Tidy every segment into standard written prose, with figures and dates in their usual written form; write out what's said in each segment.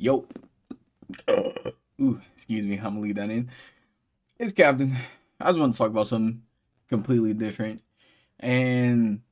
Yo, excuse me, I'm gonna leave that in. It's Captain. I just want to talk about something completely different, and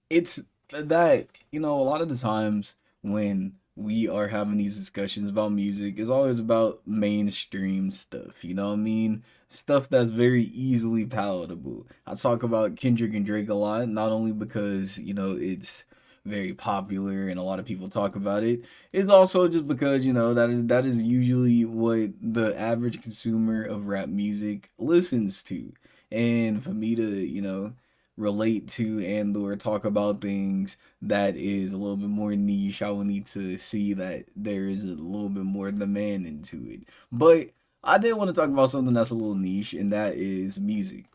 it's that a lot of the times when we are having these discussions about music, it's always about mainstream stuff. You know what I mean? Stuff that's very easily palatable. I talk about Kendrick and Drake a lot, not only because it's very popular and a lot of people talk about it. It's also just because that is usually what the average consumer of rap music listens to. And for me to relate to and or talk about things that is a little bit more niche, I will need to see that there is a little bit more demand into it. But I did want to talk about something that's a little niche, and that is music.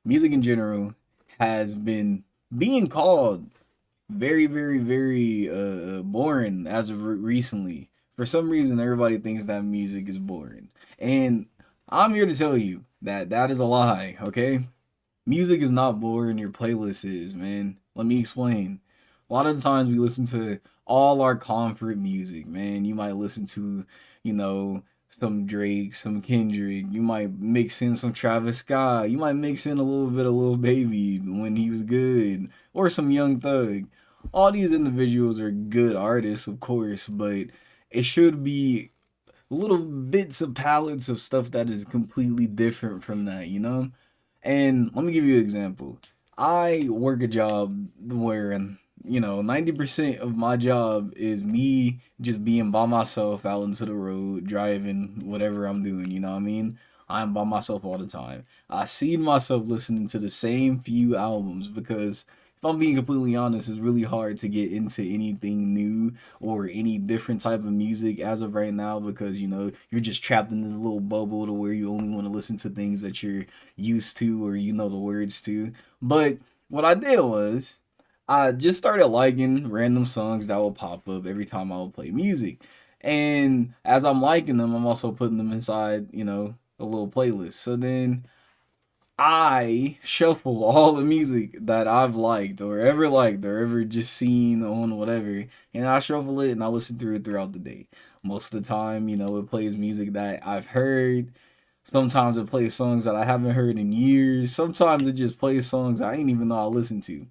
Music in general has been being called very, very, very boring as of recently. For some reason, everybody thinks that music is boring, and I'm here to tell you that that is a lie. Okay, music is not boring. Your playlist is, man. Let me explain. A lot of the times we listen to all our comfort music, man. You might listen to, you know, some Drake, some Kendrick. You might mix in some Travis Scott. You might mix in a little bit of Lil Baby when he was good, or some Young Thug. All these individuals are good artists, of course, but it should be little bits of palettes of stuff that is completely different from that. And let me give you an example. I work a job where 90% of my job is me just being by myself out into the road, driving, whatever I'm doing, you know what I mean? I'm by myself all the time. I see myself listening to the same few albums because if I'm being completely honest, it's really hard to get into anything new or any different type of music as of right now because you're just trapped in this little bubble to where you only want to listen to things that you're used to or you know the words to. But what I did was I just started liking random songs that will pop up every time I will play music. And as I'm liking them, I'm also putting them inside, a little playlist. So then I shuffle all the music that I've liked or ever just seen on whatever, and I shuffle it and I listen through it throughout the day. Most of the time, it plays music that I've heard. Sometimes it plays songs that I haven't heard in years. Sometimes it just plays songs I didn't even know I listened to.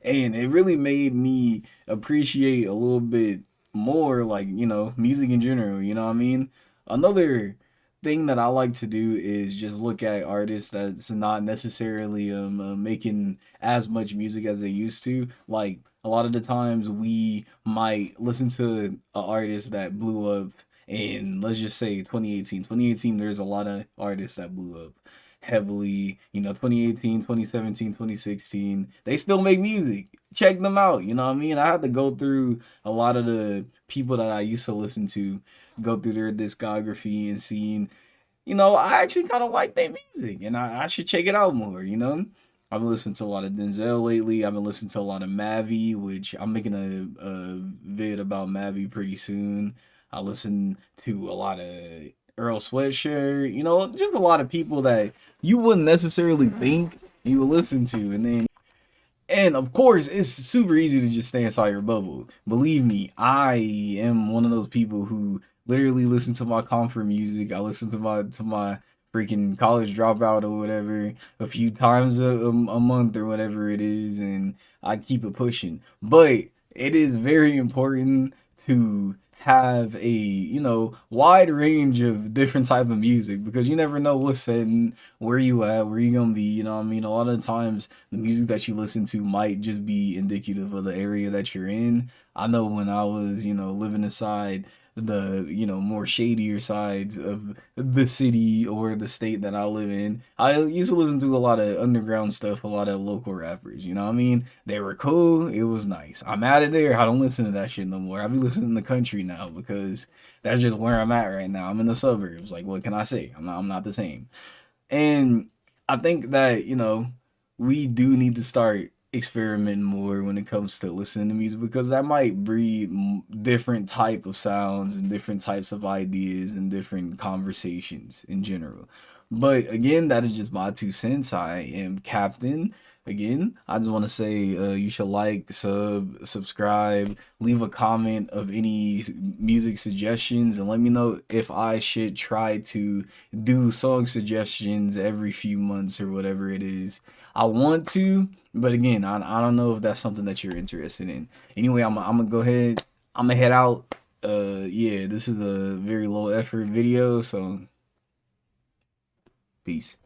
And it really made me appreciate a little bit more, like, music in general, you know what I mean? Another thing that I like to do is just look at artists that's not necessarily making as much music as they used to. Like, a lot of the times we might listen to an artist that blew up in, let's just say, 2018. 2018, there's a lot of artists that blew up heavily. 2018, 2017, 2016, they still make music. Check them out. You know what I mean? I had to go through a lot of the people that I used to listen to, go through their discography and seeing, I actually kind of like their music and I should check it out more. I've been listening to a lot of Denzel lately. I've been listening to a lot of Mavi, which I'm making a vid about Mavi pretty soon. I listen to a lot of Earl Sweatshirt, just a lot of people that you wouldn't necessarily think you would listen to. And of course, it's super easy to just stay inside your bubble. Believe me, I am one of those people who literally listen to my comfort music. I listen to my freaking college dropout or whatever a few times a month or whatever it is, and I keep it pushing. But it is very important to have a wide range of different type of music because you never know what's setting, where you at, where you gonna be. You know what I mean? A lot of the times the music that you listen to might just be indicative of the area that you're in. I know when I was, living inside the, more shadier sides of the city or the state that I live in, I used to listen to a lot of underground stuff, a lot of local rappers. You know what I mean? They were cool. It was nice. I'm out of there. I don't listen to that shit no more. I be listening to country now because that's just where I'm at right now. I'm in the suburbs. Like, what can I say? I'm not the same. And I think that, we do need to start experimenting more when it comes to listening to music because that might breed different type of sounds and different types of ideas and different conversations in general. But again, that is just my 2 cents. I am Captain. again, I just want to say you should like, subscribe, leave a comment of any music suggestions, and let me know if I should try to do song suggestions every few months or whatever it is. I want to, but again, I don't know if that's something that you're interested in. Anyway, I'm gonna go ahead. I'm gonna head out. Yeah, this is a very low effort video, so peace.